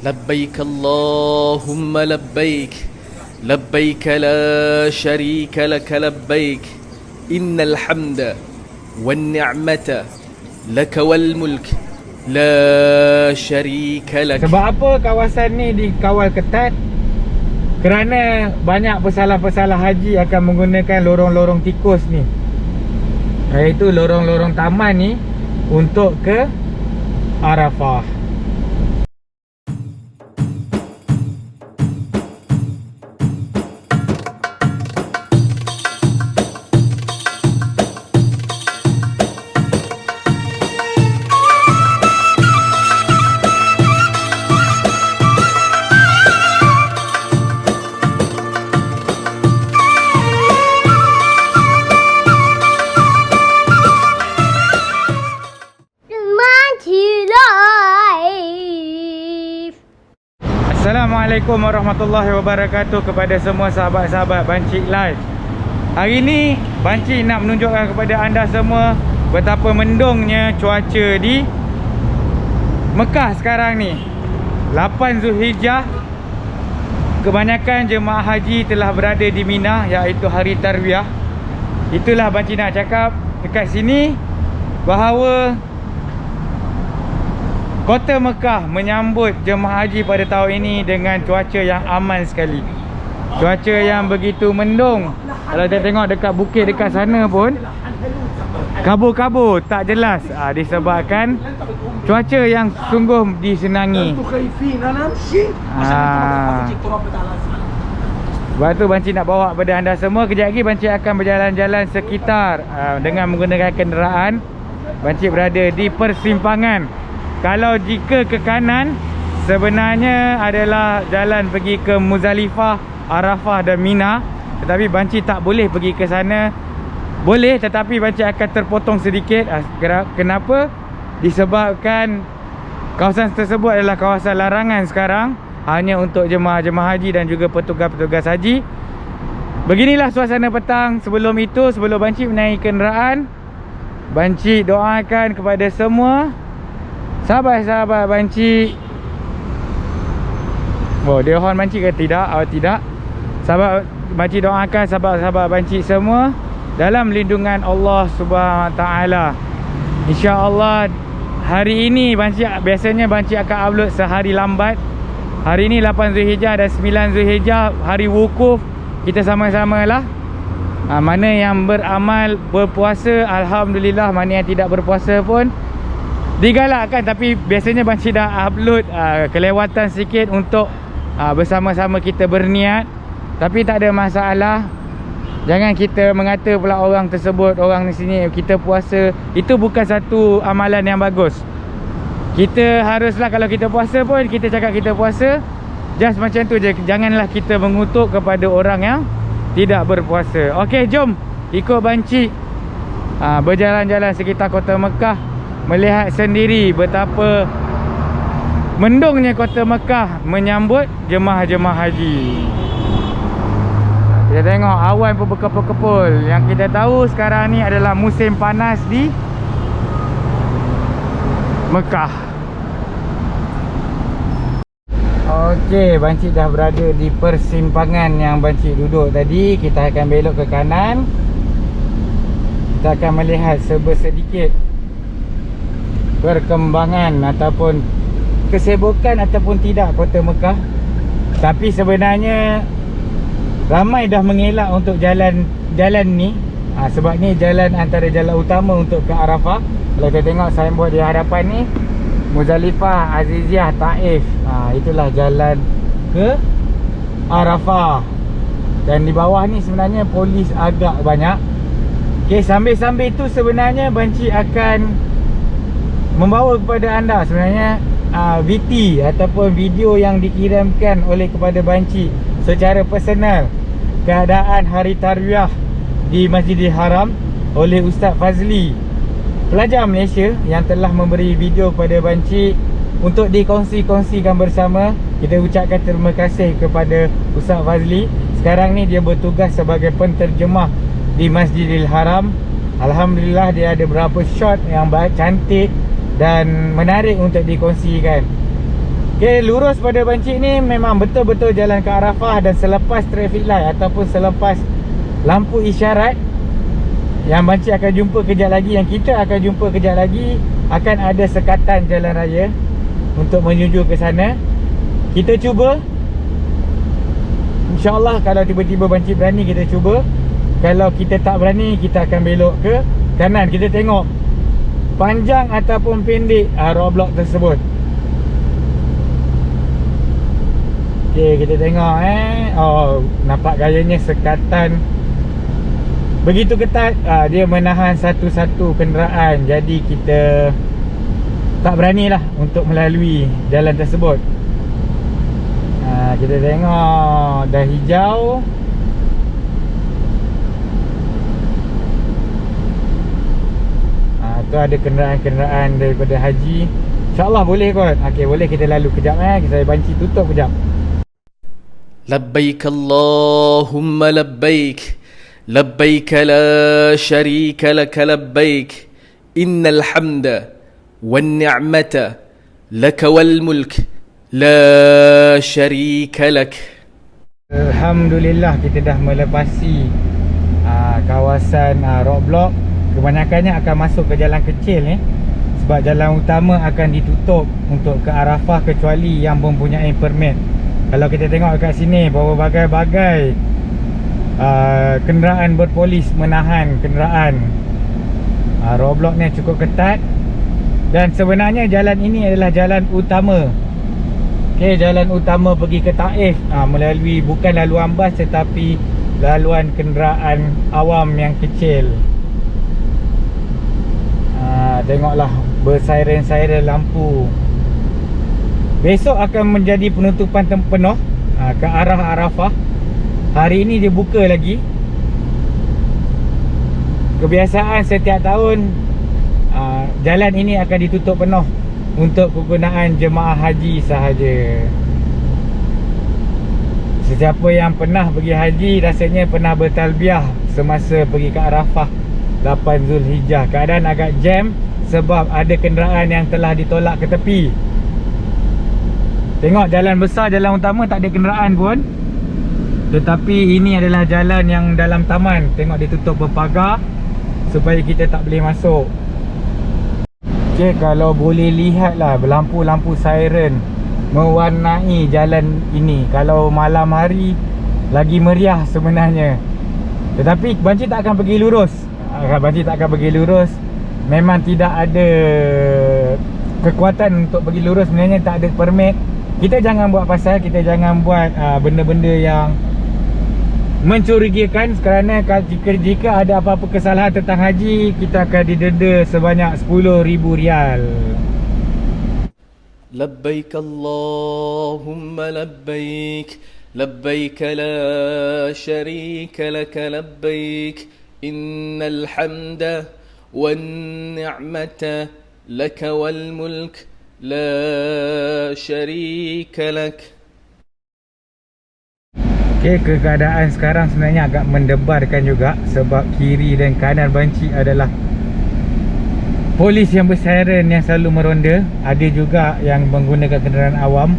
لبيك اللهم لبيك لبيك لا شريك لك لبيك إن الحمد والنعمة لك والملك لا شريك لك. Sebab apa kawasan ni dikawal ketat? Kerana banyak pesalah-pesalah haji akan menggunakan lorong-lorong tikus ni, iaitu lorong-lorong taman ni untuk ke Arafah. Assalamualaikum warahmatullahi wabarakatuh kepada semua sahabat-sahabat Bancik Live. Hari ni Bancik nak menunjukkan kepada anda semua betapa mendungnya cuaca di Mekah sekarang ni. 8 Zulhijjah, kebanyakan jemaah haji telah berada di Mina, iaitu hari Tarwiyah. Itulah Bancik nak cakap dekat sini bahawa Kota Mekah menyambut jemaah haji pada tahun ini dengan cuaca yang aman sekali. Cuaca yang begitu mendung. Kalau kita tengok dekat bukit dekat sana pun kabur-kabur tak jelas, disebabkan cuaca yang sungguh disenangi. Sebab tu Bancik nak bawa kepada anda semua. Kejap lagi Bancik akan berjalan-jalan sekitar dengan menggunakan kenderaan. Bancik berada di persimpangan. Kalau jika ke kanan, sebenarnya adalah jalan pergi ke Muzdalifah, Arafah dan Mina. Tetapi Bancik tak boleh pergi ke sana. Boleh, tetapi Bancik akan terpotong sedikit. Kenapa? Disebabkan kawasan tersebut adalah kawasan larangan sekarang, hanya untuk jemaah-jemaah haji dan juga petugas-petugas haji. Beginilah suasana petang. Sebelum itu, sebelum Bancik menaiki kenderaan, Bancik doakan kepada semua sahabat-sahabat Bancik. Dia horn Bancik ke tidak? Tidak. Sahabat Bancik doakan sahabat-sahabat Bancik semua dalam lindungan Allah Subhanahu Wa Taala. InsyaAllah hari ini biasanya Bancik akan upload sehari lambat. Hari ini 8 Zulhijjah dan 9 Zulhijjah, hari wukuf. Kita sama-sama lah. Mana yang beramal, berpuasa, Alhamdulillah. Mana yang tidak berpuasa pun digalakkan. Tapi biasanya Bancik dah upload kelewatan sikit untuk bersama-sama kita berniat. Tapi tak ada masalah. Jangan kita mengata pula orang tersebut, orang di sini kita puasa, itu bukan satu amalan yang bagus. Kita haruslah, kalau kita puasa pun kita cakap kita puasa, just macam tu je. Janganlah kita mengutuk kepada orang yang tidak berpuasa. Okey, jom ikut Bancik berjalan-jalan sekitar Kota Mekah, melihat sendiri betapa mendungnya Kota Mekah menyambut jemaah-jemaah haji. Kita tengok awan pun berkepul-kepul. Yang kita tahu sekarang ni adalah musim panas di Mekah. Okey, Bancik dah berada di persimpangan yang Bancik duduk tadi. Kita akan belok ke kanan. Kita akan melihat sedikit perkembangan ataupun kesibukan ataupun tidak Kota Mekah. Tapi sebenarnya ramai dah mengelak untuk jalan ni. Sebab ni jalan antara jalan utama untuk ke Arafah. Kalau kita tengok signboard di hadapan ni, Muzdalifah, Aziziyah, Taif. Itulah jalan ke Arafah. Dan di bawah ni sebenarnya polis agak banyak. Okey, sambil-sambil tu sebenarnya Bancik akan membawa kepada anda sebenarnya VT ataupun video yang dikirimkan oleh kepada Bancik secara personal, keadaan hari Tarwiyah di Masjidil Haram oleh Ustaz Fazli, pelajar Malaysia, yang telah memberi video kepada Bancik untuk dikongsi-kongsikan bersama. Kita ucapkan terima kasih kepada Ustaz Fazli. Sekarang ni dia bertugas sebagai penterjemah di Masjidil Haram. Alhamdulillah, dia ada beberapa shot yang cantik dan menarik untuk dikongsikan. Okay, lurus pada Bancik ni memang betul-betul jalan ke Arafah. Dan selepas traffic light ataupun selepas lampu isyarat, yang Bancik akan jumpa kejap lagi, yang kita akan jumpa kejap lagi, akan ada sekatan jalan raya untuk menuju ke sana. Kita cuba. InsyaAllah kalau tiba-tiba Bancik berani, kita cuba. Kalau kita tak berani, kita akan belok ke kanan. Kita tengok panjang ataupun pendek roadblock tersebut. Okay, kita tengok oh, nampak gayanya sekatan begitu ketat. Dia menahan satu-satu kenderaan. Jadi kita tak beranilah untuk melalui jalan tersebut. Kita tengok dah hijau. Tu ada kenderaan-kenderaan daripada haji. InsyaAllah boleh kot. Okay, boleh kita lalu kejap. Kita banci tutup kejap. لبيك اللهم لبيك لبيك لا شريك لك لبيك إن الحمد والنعمة لك والملك لا شريك لك. Alhamdulillah, kita dah melepasi kawasan roadblock. Kebanyakannya akan masuk ke jalan kecil ni, sebab jalan utama akan ditutup untuk ke Arafah kecuali yang mempunyai permit. Kalau kita tengok kat sini, berbagai-bagai kenderaan berpolis menahan kenderaan. Roadblock ni cukup ketat. Dan sebenarnya jalan ini adalah jalan utama. Okay, jalan utama pergi ke Taif, melalui bukan laluan bas tetapi laluan kenderaan awam yang kecil. Tengoklah bersiren-siren lampu. Besok akan menjadi penutupan penuh ke arah Arafah. Hari ini dia buka lagi. Kebiasaan setiap tahun jalan ini akan ditutup penuh untuk kegunaan jemaah haji sahaja. Sesiapa yang pernah pergi haji rasanya pernah bertalbiah semasa pergi ke Arafah 8 Zulhijjah. Keadaan agak jam sebab ada kenderaan yang telah ditolak ke tepi. Tengok jalan besar, jalan utama tak ada kenderaan pun. Tetapi ini adalah jalan yang dalam taman. Tengok ditutup berpagar supaya kita tak boleh masuk. Okay, kalau boleh lihat lah lampu-lampu siren mewarnai jalan ini. Kalau malam hari lagi meriah sebenarnya. Tetapi banci tak akan pergi lurus. Banci tak akan pergi lurus. Memang tidak ada kekuatan untuk pergi lurus. Sebenarnya tak ada permit. Kita jangan buat pasal, kita jangan buat benda-benda yang mencurigakan. Kerana jika ada apa-apa kesalahan tentang haji, kita akan didenda sebanyak RM10,000. لبيك اللهم لبيك لبيك لا شريك لك لبيك إن الحمد والنعمة لك والملك لا شريك لك. Okay, keadaan sekarang sebenarnya agak mendebarkan juga sebab kiri dan kanan banci adalah polis yang bersiren yang selalu meronda. Ada juga yang menggunakan kenderaan awam.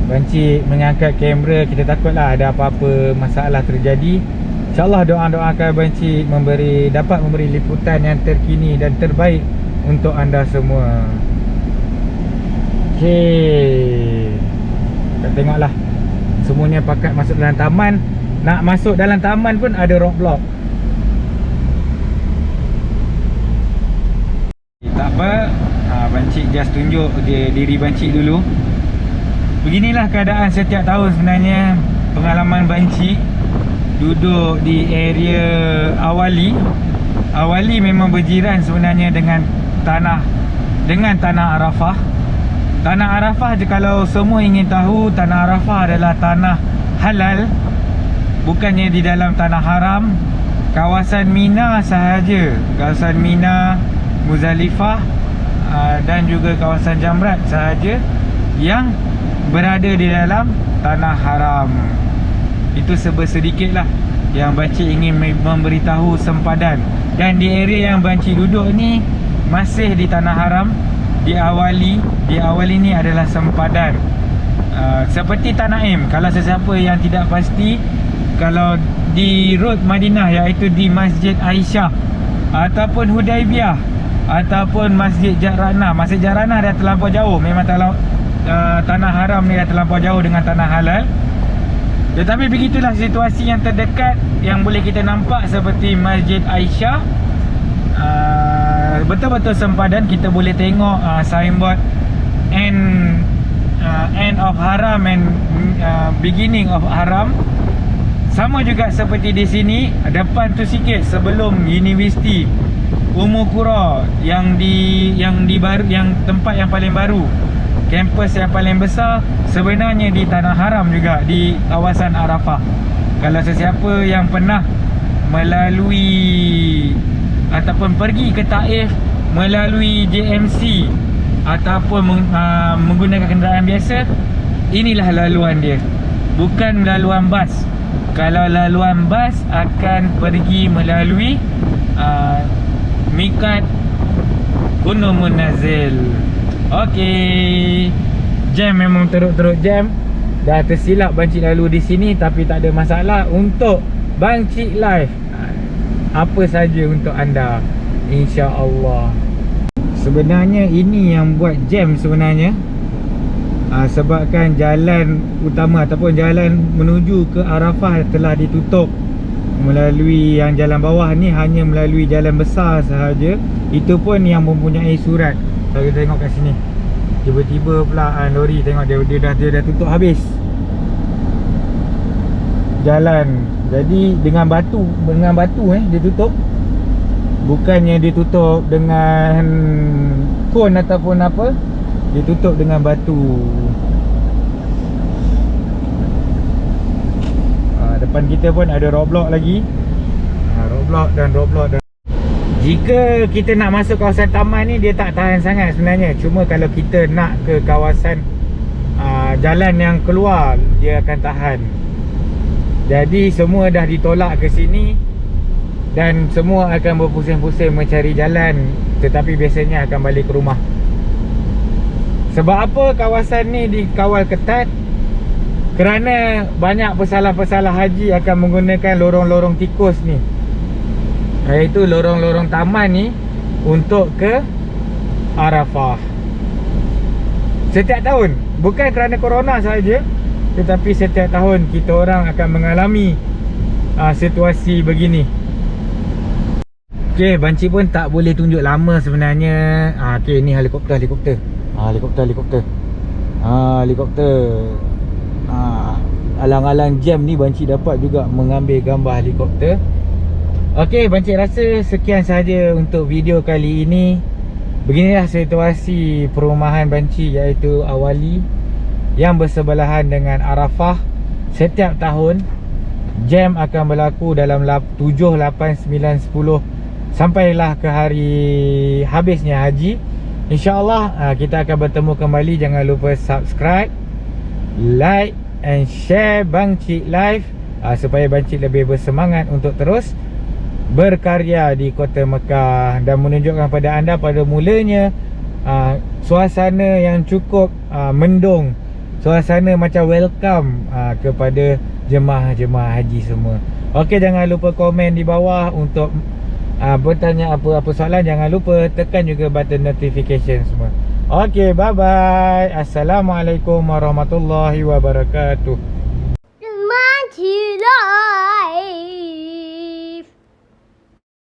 Banci mengangkat kamera, kita takutlah ada apa-apa masalah terjadi. InsyaAllah doakan Banci dapat memberi liputan yang terkini dan terbaik untuk anda semua. Okay, kita tengoklah. Semuanya pakat masuk dalam taman. Nak masuk dalam taman pun ada roadblock. Tak apa, Bancik just tunjuk diri Bancik dulu. Beginilah keadaan setiap tahun sebenarnya. Pengalaman Bancik duduk di area Awali. Awali memang berjiran sebenarnya dengan tanah Arafah. Tanah Arafah je, kalau semua ingin tahu, tanah Arafah adalah tanah halal. Bukannya di dalam tanah haram. Kawasan Mina sahaja, kawasan Mina, Muzdalifah dan juga kawasan Jamrat sahaja yang berada di dalam tanah haram. Itu sedikit lah yang Banci ingin memberitahu sempadan. Dan di area yang Banci duduk ni masih di tanah haram. diawali ni adalah sempadan. Seperti Tanaim, kalau sesiapa yang tidak pasti, kalau di Road Madinah, iaitu di Masjid Aisyah ataupun Hudaibiyah ataupun Masjid Jarrah. Masjid Jarrah dah terlampau jauh. Memang tanah haram ni dah terlampau jauh dengan tanah halal. Tetapi begitulah situasi yang terdekat yang boleh kita nampak, seperti Masjid Aisyah. Betul-betul sempadan. Kita boleh tengok signboard end of haram and beginning of haram. Sama juga seperti di sini, depan tu sikit sebelum Universiti Ummul Qura yang baru, yang tempat yang paling baru, kampus yang paling besar, sebenarnya di tanah haram juga, di kawasan Arafah. Kalau sesiapa yang pernah melalui ataupun pergi ke Taif melalui JMC ataupun menggunakan kenderaan biasa, inilah laluan dia, bukan laluan bas. Kalau laluan bas akan pergi melalui Mikat Gunung Munazil. Okey, jam memang teruk-teruk jam. Dah tersilap Bancik lalu di sini, tapi tak ada masalah. Untuk Bancik Live, apa saja untuk anda, insya-Allah. Sebenarnya ini yang buat jam sebenarnya, sebabkan jalan utama ataupun jalan menuju ke Arafah telah ditutup melalui yang jalan bawah ni, hanya melalui jalan besar sahaja. Itu pun yang mempunyai surat. Kalau kita tengok kat sini, tiba-tiba pula lori, tengok dia dah tutup habis jalan. Jadi dengan batu dia tutup. Bukannya ditutup dengan kon ataupun apa, ditutup dengan batu. Depan kita pun ada roadblock lagi. Roadblock. Jika kita nak masuk kawasan taman ni, dia tak tahan sangat sebenarnya. Cuma kalau kita nak ke kawasan jalan yang keluar, dia akan tahan. Jadi semua dah ditolak ke sini dan semua akan berpusing-pusing mencari jalan, tetapi biasanya akan balik ke rumah. Sebab apa kawasan ni dikawal ketat? Kerana banyak pesalah-pesalah haji akan menggunakan lorong-lorong tikus ni, iaitu lorong-lorong taman ni, untuk ke Arafah. Setiap tahun, bukan kerana corona sahaja, tetapi setiap tahun kita orang akan mengalami situasi begini. Okey, Bancik pun tak boleh tunjuk lama sebenarnya. Okey, ni helikopter. Helikopter. Alang-alang jam ni Bancik dapat juga mengambil gambar helikopter. Okey, Bancik rasa sekian sahaja untuk video kali ini. Beginilah situasi perumahan Bancik, iaitu Awali, yang bersebelahan dengan Arafah. Setiap tahun jam akan berlaku dalam 7, 8, 9, 10 sampailah ke hari habisnya haji. InsyaAllah kita akan bertemu kembali. Jangan lupa subscribe, like and share Bancik Live, supaya Bancik lebih bersemangat untuk terus berkarya di Kota Mekah dan menunjukkan pada anda pada mulanya suasana yang cukup mendung, suasana macam welcome kepada jemaah-jemaah haji semua. Okey, jangan lupa komen di bawah untuk bertanya apa-apa soalan. Jangan lupa tekan juga button notification semua. Okey, bye bye. Assalamualaikum warahmatullahi wabarakatuh.